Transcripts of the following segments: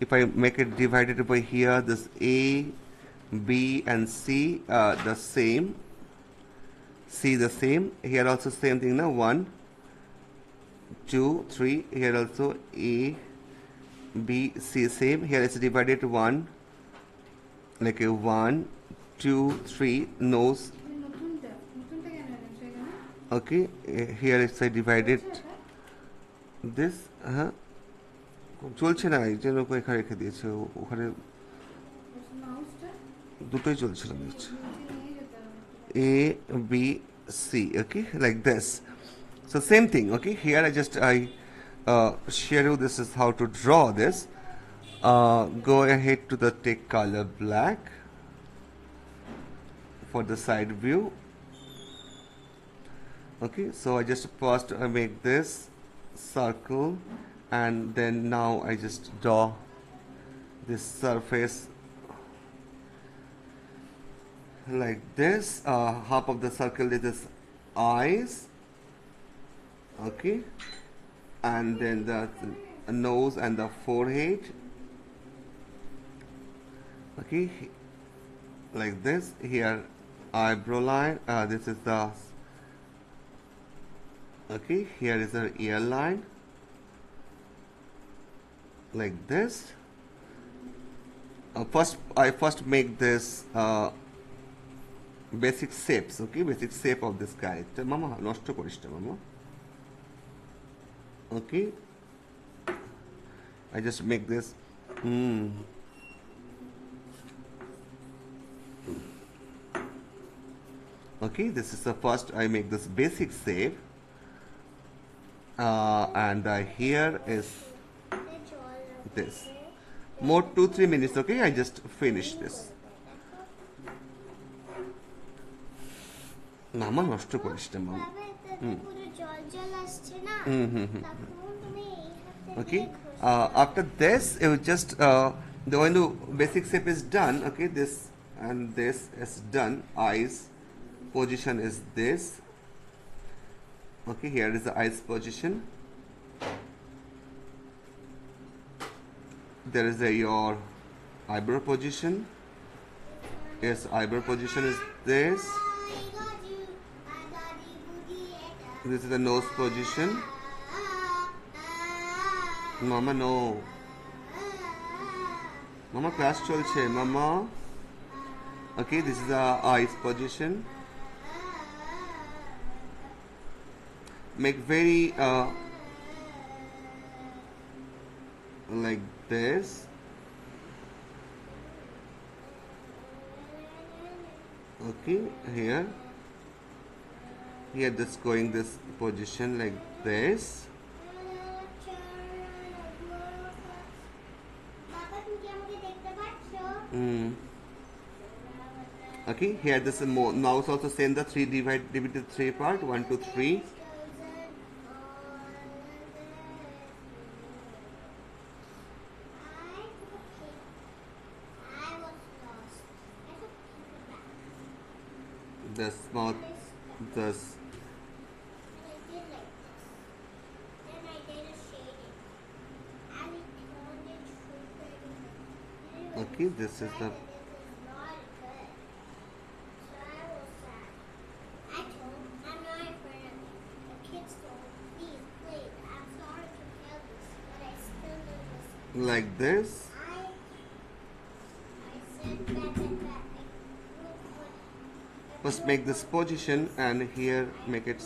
if I make it divided by here, this A, B and C the same, C the same, here also same thing now, 1 2 3, here also A B C same, here it's divided 1 like a 1 2 3 nose. Okay, here it's I divided this চলছে না এই জন্য এখানে রেখে দিয়েছে ওখানে দুটোই চলছিল দিচ্ছে A B C, okay, like this. So same thing, okay, here I share you this is how to draw this. Go ahead to the take color black for the side view. Okay, so I just first make this circle and then now I just draw this surface like this. Half of the circle is this eyes, okay, and then the nose and the forehead, okay, like this. Here eyebrow line, this is the okay, here is the ear line like this. I first make this basic shapes, okay, basic shape of this character. Mama noshto korish na mama. Okay, I just make this okay, this is the first I make this basic shape, and here is this. More 2-3 minutes, okay, I just finish this. মামা নষ্ট করিস না মামা okay, after this it will just when the basic shape is done, okay, this and this is done, eyes position is this, okay, here is the eyes position, there is your eyebrow position, yes, eyebrow position is this, this is the nose position. Mama no, mama class cholche mama, okay, this is the eyes position. Make very like this, okay, here this going this position like this, okay, here this is more. Now it's also same the 3 divided 3 part, 1 2 3. This mouth, this. Okay, this is the like this. First make this position and here make it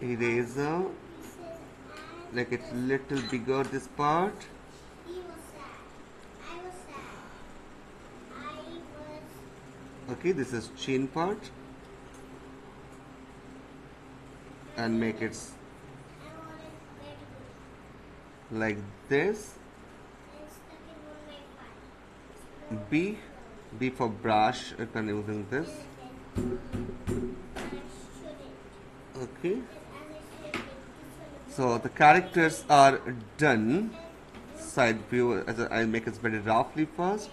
eraser, like it's little bigger this part. Okay, this is chin part and make it like this. B for brush, I can using this. Okay, so the characters are done. Side view, as I make it very roughly first,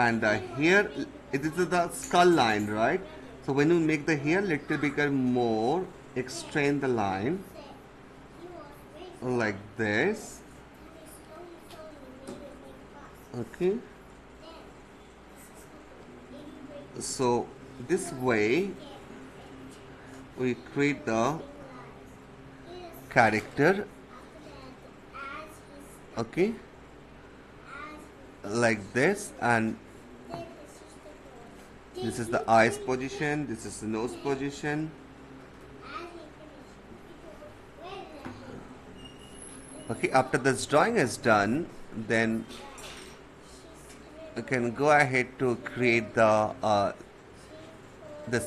and here it is the skull line, right? So when you make the hair little bigger more, extend the line like this. Okay, so this way we create the character. Okay, like this, and this is the eyes position, this is the nose position. Okay, after this drawing is done, then you can go ahead to create this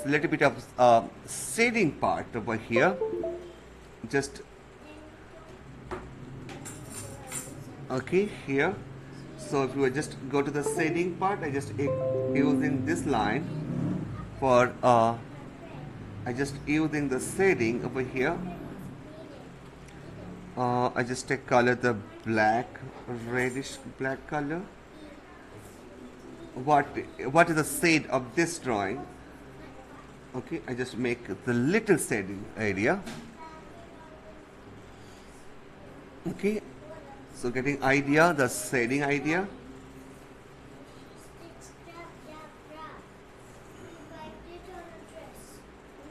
little bit of shading part over here. Just okay here. So if you just go to the shading part, I just using this line for I just using the shading over here. I just take color the black, reddish black color. What is the shade of this drawing? Okay, I just make the little shading area. Okay, so getting idea, the shading idea.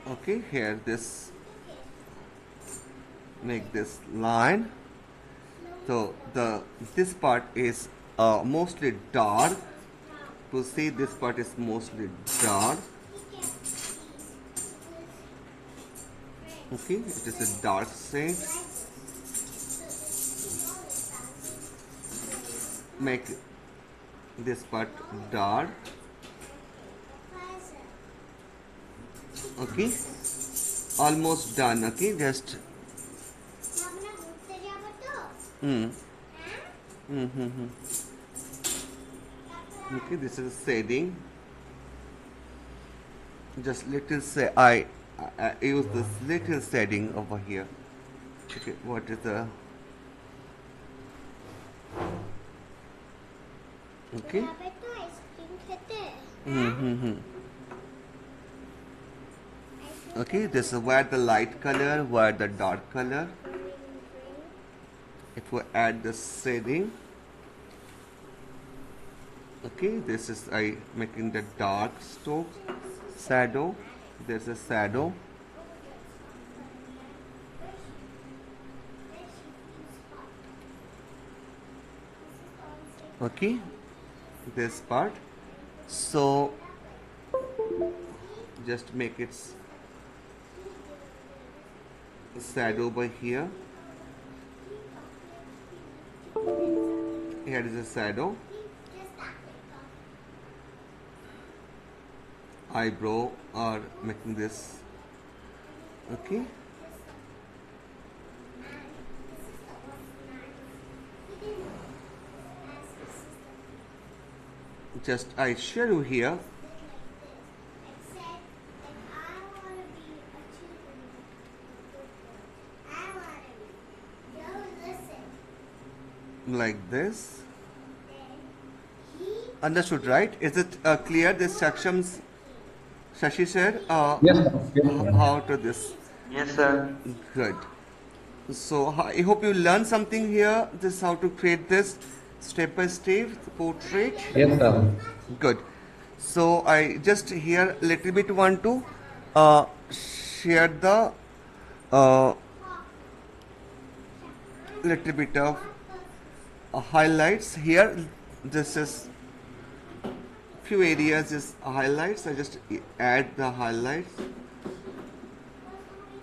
Okay, here this make this line. So this part is mostly dark. To see this part is mostly dark. Okay, it is a dark shade. Make this part dark. Okay, almost done. Okay, just okay, this is shading. Just little say I use this little shading over here. Okay, what is the okay? Okay, this is where the light color, where the dark color. If we add the shading, okay, this is I making the dark stroke, shadow. There's a shadow. Okay, this part. So just make it shadow by here. Here is a shadow. Eyebrow are making this. Okay. Just I show you here. Like this. Understood, right? Is it clear this sections Shashi sir? Yes, sir. Yes, sir. How to this? Yes, sir. Good. So I hope you learned something here. This how to create this step by step portrait. Yes, sir. Good. So I just here little bit want to share the little bit of highlights here. This is few areas is highlights. I just add the highlights.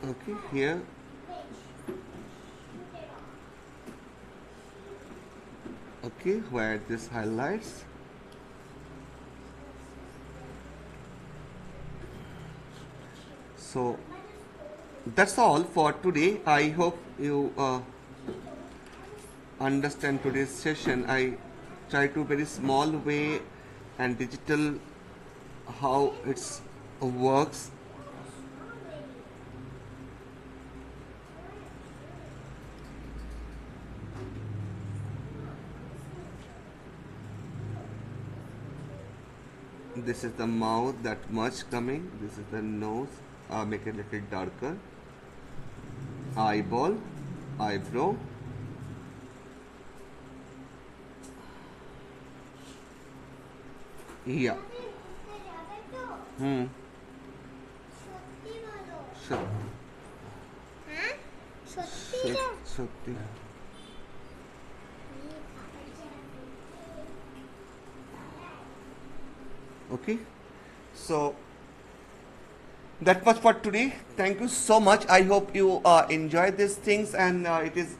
Okay, here. Okay, where this highlights. So that's all for today. I hope you understand today's session. I try to very small way and digital how it's works. This is the mouth, that much coming. This is the nose. Make it a little darker. eyeball, eyebrow, yeah. Hmm. Sure. Shakti. Okay. So that was for today. Thank you so much. I hope you enjoy these things, and it is